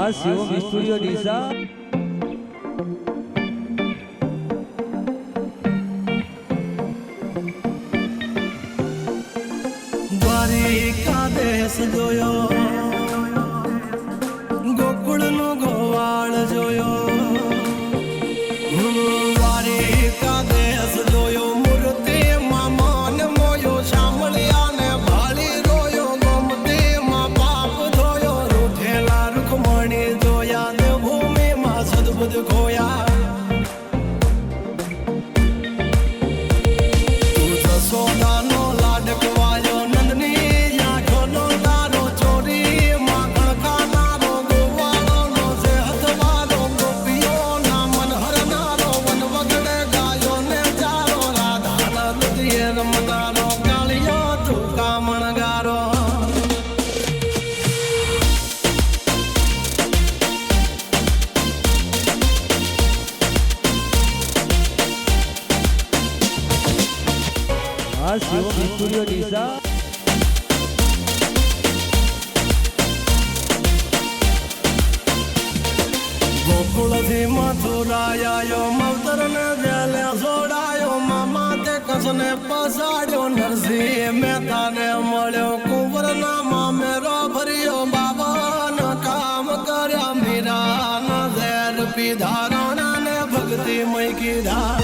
આ શિવમ સ્ટુડિયો ડીસા દ્વારિકા દેશ જોયો, ગોકુળનો ગોવાળ જોયો, દ્વારિકા દેશ જોયો, મૂર્તિમાં માન મોયો, શામળિયા ને ભાળી રોયો, ગોમતીમાં પાપ ધોયો, રૂઠેલા રૂખમણી જોયા, દેવભૂમિમાં સદબુદ્ધ ખોયા. તું જશોદાનો લાડકવાયો, નંદની આંખોનો તારો, ચોરીમાં ખણખાનારો, ગોવાળોનો સેહતવાળો, ગોપીઓના મન હરનારો, વન વગડે ગાયો ને ચારો, રાધાના રુદિએ રમનારો, કાળિયો તું કામણગારો. આ શિવમ સ્ટુડિયો ડીસા ગોકુળથી મથુરાયો, મવતર ને જેલે છોડાયો, મામા તે કસને પસાડ્યો, નરસિંહ મહેતાને મળ્યો, કુંવરના મામેરો ભર્યો, બાબાના કામ કર્યા, મીરાના ઝેર પીધા, રાણાને ભક્તિમય કીધા.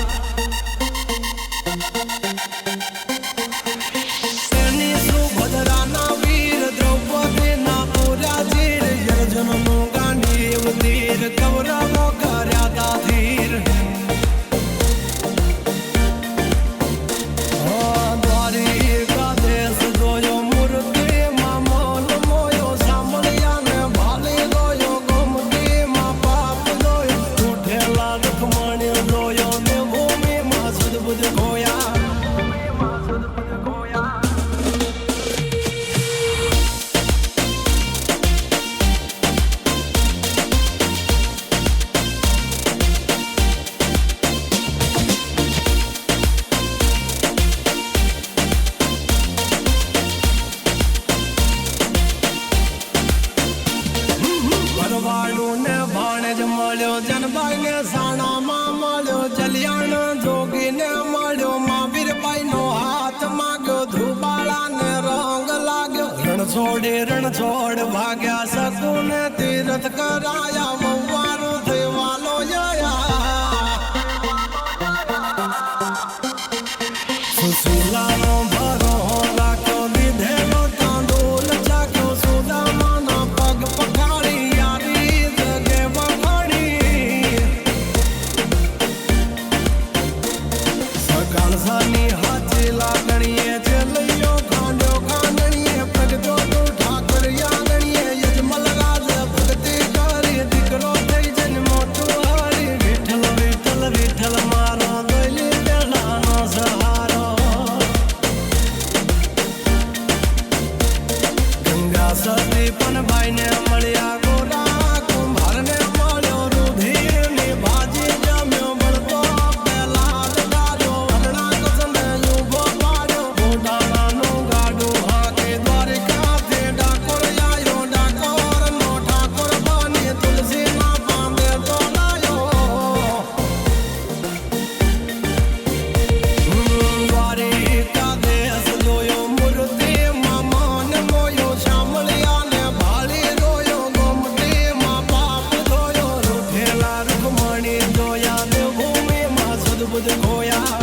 તેની સુભદ્રાના વીર, દ્રૌપદીના પૂરા ચીર, અર્જુનનું ગાંડીવ તીર, કૌરવો કર્યા તા ધીર. દ્વારિકા દેશ જોયો, મૂર્તિમાં મૌન મોયો, શામળિયા ને ભાળી રોયો, ગોમતીમાં પાપ ધોયો, રૂઠેલા રૂખમણી જોયો, દેવભૂમિમાં સદબુદ્ધ ખોયા. ભરવાડું ને ભાણેજ મળ્યો, જનબાઈ ને સાણામાં મળ્યો, જલિયાણ જોગી ને મળ્યો, મહાવીરબાઈ નો હાથ માગ્યો, ધ્રુબાળા ને રંગ લાગ્યો, રણ છોડ ભાગ્યા, શકુને તીર્થ કરાયા, વવારું થઈ વાલો જયા. સુશીલાનો ભરો રાખ્યો, દીધેલો તાંડુલ ચાખ્યો, સુદામાના પગ પખાડી, યારી જગે વખાણી. સકાળ સાની હાચી લાગણીએ, ચેલૈયો ખાંડ્યો ખાંડણીએ, પ્રગટ્યો તું ઠાકર યાદણીએ, યજમલ રાજ ભક્તિ કરી, દીકરો થઈ જન મોટું હારી. વિઠ્ઠલ વિઠ્ઠલ વિઠ્ઠલ મારો, દોયલી બેલાનો સહારો. ગંગા સતી પણ ભાઈને મળ્યા, ગોરા કુંભારને મળ્યો, રૂધિરની ભાજી જમ્યો, બળતો પહેલાદ ગાડ્યો, વરણા કસને ઊભો પાડ્યો, ગોડાણાનું ગાડું હાંકી, દ્વારિકાથી ડાકોર આયો, ડાકોરનો ઠાકોર બની, તુલસીના પાંદે તોલાયો. દ્વારિકા દેશ જોયો, મૂર્તિમાં માન મોયો, શામળિયા ને ભાળી રોયો, ગોમતીમાં પાપ ધોયો, રૂઠેલા રૂખમણી જોયા, દેવભૂમિમાં સદબુદ્ધ ખોયા.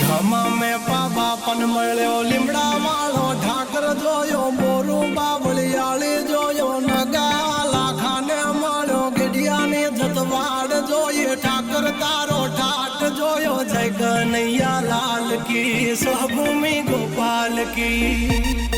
ઘામાં મેં પાબા પણ મળ્યો, લીમડા વાળો ઠાકર જોયો, બોરું બાબળિયાળી જોયો, નગા લાખાને મળ્યો, ગઢિયાની જતવાડ જોઈએ, ઠાકર તારો ઠાઠ જોયો, જય કનૈયા લાલ કી, સ્વભૂમિ ગોપાલ કી.